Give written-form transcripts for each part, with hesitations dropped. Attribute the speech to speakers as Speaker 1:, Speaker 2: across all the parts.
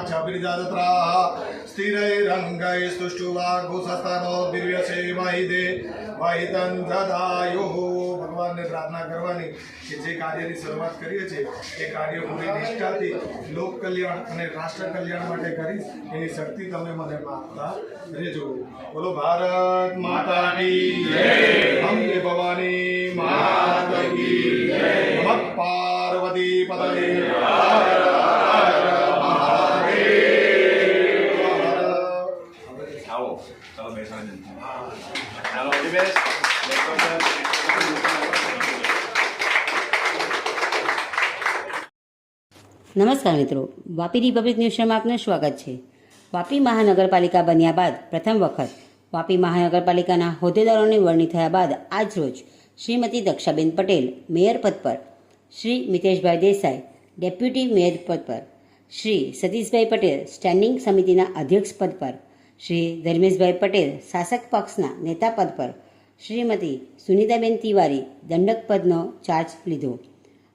Speaker 1: क्षभिर्जत्रा स्थिरैरङ्गैः स्तुष्टुवाघुसस्तनो दिव्यसे महिदे महितं जदायुः। ભગવાનને પ્રાર્થના કરવાની કે જે કાર્યની શરૂઆત કરીએ છીએ એ કાર્ય પૂરી નિષ્ઠાથી લોક કલ્યાણ અને રાષ્ટ્ર કલ્યાણ માટે કરીશ એની શક્તિ તમે મને આપતા રહેજો। બોલો ભારત માતા કી જય, અંબે ભવાની માતા કી જય, નમઃ પાર્વતી પતये હર હર મહાદેવ।
Speaker 2: આવો ચાલો બેસવાનું ચાલો બેસ।
Speaker 3: નમસ્કાર મિત્રો, વાપી રિપબ્લિક ન્યૂઝ શોમાં આપનું સ્વાગત છે। વાપી મહાનગરપાલિકા બન્યા બાદ પ્રથમ વખત વાપી મહાનગરપાલિકાના હોદ્દેદારોની વરણી થયા બાદ આજરોજ શ્રીમતી દક્ષાબેન પટેલ મેયર પદ પર, શ્રી મિતેશભાઈ દેસાઈ ડેપ્યુટી મેયર પદ પર, શ્રી સતીશભાઈ પટેલ સ્ટેન્ડિંગ સમિતિના અધ્યક્ષ પદ પર, શ્રી ધર્મેશભાઈ પટેલ શાસક પક્ષના નેતા પદ પર, શ્રીમતી સુનીતાબેન તિવારી દંડક પદનો ચાર્જ લીધો।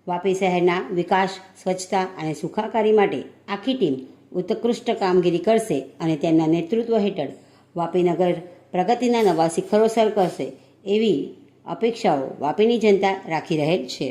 Speaker 3: વાપી શહેરના વિકાસ, સ્વચ્છતા અને સુખાકારી માટે આખી ટીમ ઉત્કૃષ્ટ કામગીરી કરશે અને તેમના નેતૃત્વ હેઠળ વાપીનગર પ્રગતિના નવા શિખરો સર કરશે એવી અપેક્ષાઓ વાપીની જનતા રાખી રહેલ છે।